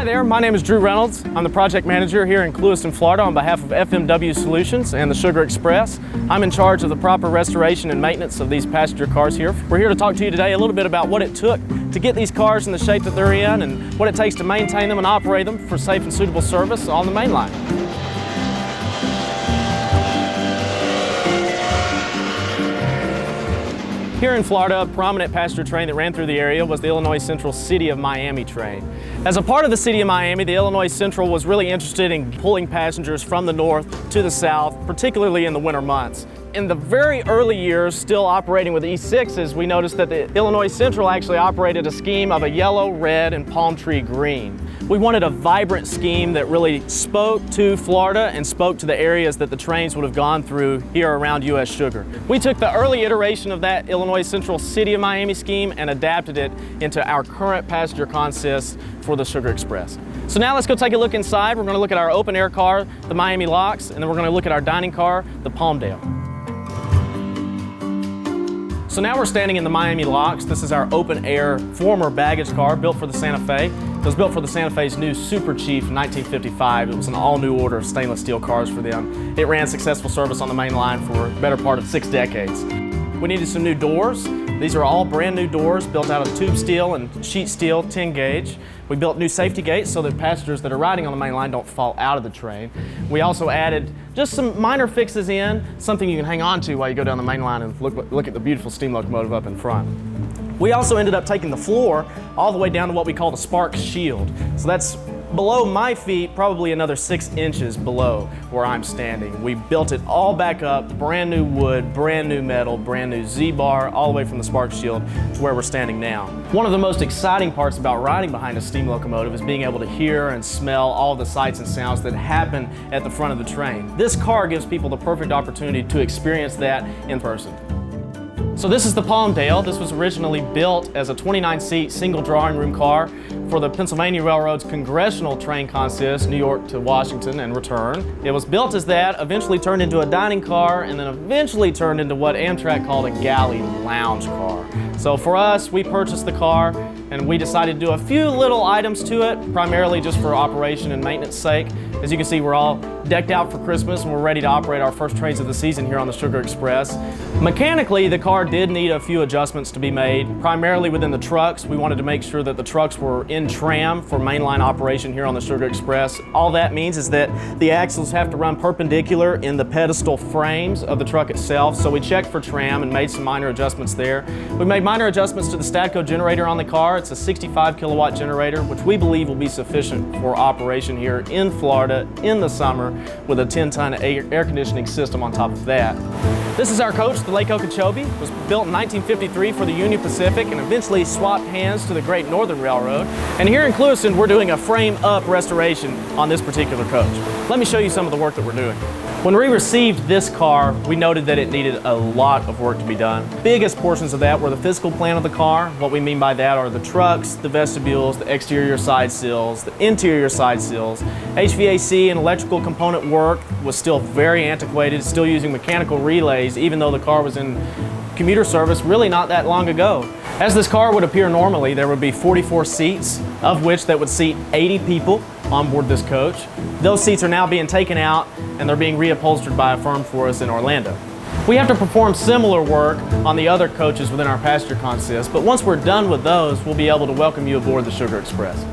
Hi there, my name is Drew Reynolds. I'm the project manager here in Clewiston, Florida on behalf of FMW Solutions and the Sugar Express. I'm in charge of the proper restoration and maintenance of these passenger cars here. We're here to talk to you today a little bit about what it took to get these cars in the shape that they're in and what it takes to maintain them and operate them for safe and suitable service on the main line. Here in Florida, a prominent passenger train that ran through the area was the Illinois Central City of Miami train. As a part of the City of Miami, the Illinois Central was really interested in pulling passengers from the north to the south, particularly in the winter months. In the very early years, still operating with E6s, we noticed that the Illinois Central actually operated a scheme of a yellow, red, and palm tree green. We wanted a vibrant scheme that really spoke to Florida and spoke to the areas that the trains would have gone through here around U.S. Sugar. We took the early iteration of that Illinois Central City of Miami scheme and adapted it into our current passenger consists for the Sugar Express. So now let's go take a look inside. We're going to look at our open air car, the Miami Locks, and then we're going to look at our dining car, the Palmdale. So now we're standing in the Miami Locks. This is our open air former baggage car built for the Santa Fe. It was built for the Santa Fe's new Super Chief in 1955. It was an all new order of stainless steel cars for them. It ran successful service on the main line for the better part of 6 decades. We needed some new doors. These are all brand new doors built out of tube steel and sheet steel 10 gauge. We built new safety gates so that passengers that are riding on the main line don't fall out of the train. We also added just some minor fixes in, something you can hang on to while you go down the main line and look at the beautiful steam locomotive up in front. We also ended up taking the floor all the way down to what we call the spark shield. So that's below my feet, probably another 6 inches below where I'm standing. We built it all back up, brand new wood, brand new metal, brand new Z-bar, all the way from the spark shield to where we're standing now. One of the most exciting parts about riding behind a steam locomotive is being able to hear and smell all the sights and sounds that happen at the front of the train. This car gives people the perfect opportunity to experience that in person. So this is the Palmdale. This was originally built as a 29-seat single drawing room car for the Pennsylvania Railroad's congressional train consist, New York to Washington and return. It was built as that, eventually turned into a dining car, and then eventually turned into what Amtrak called a galley lounge car. So for us, we purchased the car and we decided to do a few little items to it, primarily just for operation and maintenance sake. As you can see, we're all decked out for Christmas and we're ready to operate our first trains of the season here on the Sugar Express. Mechanically, the car did need a few adjustments to be made, primarily within the trucks. We wanted to make sure that the trucks were in tram for mainline operation here on the Sugar Express. All that means is that the axles have to run perpendicular in the pedestal frames of the truck itself, so we checked for tram and made some minor adjustments there. We made minor adjustments to the Statco generator on the car. It's a 65 kilowatt generator, which we believe will be sufficient for operation here in Florida in the summer with a 10-ton air conditioning system on top of that. This is our coach, the Lake Okeechobee. It was built in 1953 for the Union Pacific and eventually swapped hands to the Great Northern Railroad. And here in Clewiston, we're doing a frame-up restoration on this particular coach. Let me show you some of the work that we're doing. When we received this car, we noted that it needed a lot of work to be done. Biggest portions of that were the physical plan of the car. What we mean by that are the trucks, the vestibules, the exterior side sills, the interior side sills. HVAC and electrical component work was still very antiquated, still using mechanical relays, even though the car was in commuter service really not that long ago. As this car would appear normally, there would be 44 seats, of which that would seat 80 people on board this coach. Those seats are now being taken out and they're being reupholstered by a firm for us in Orlando. We have to perform similar work on the other coaches within our passenger consist, but once we're done with those, we'll be able to welcome you aboard the Sugar Express.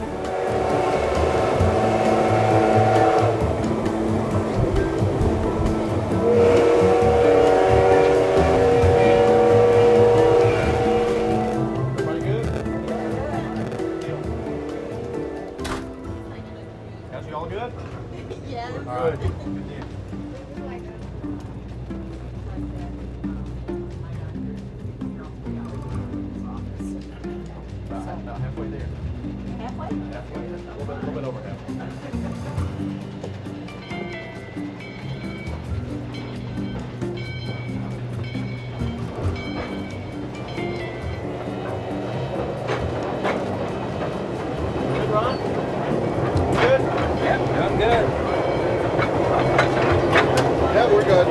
You all good? Yeah. All right. Good deal. About halfway there. Halfway? Halfway. A little bit over halfway. Good. Yeah, we're good.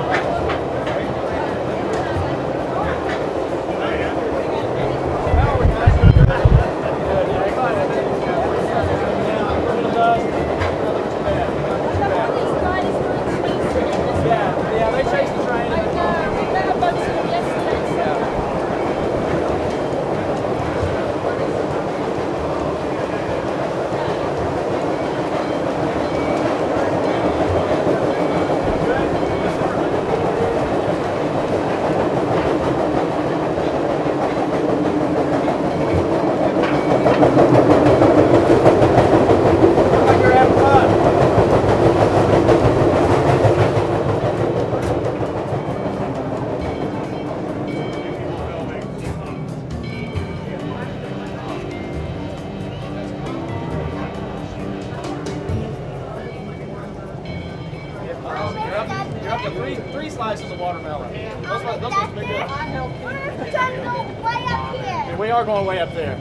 slice of the watermelon. Those ones big enough. We're trying to go way up here. We are going way up there.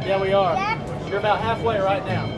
Yeah, we are. Yeah. You're about halfway right now.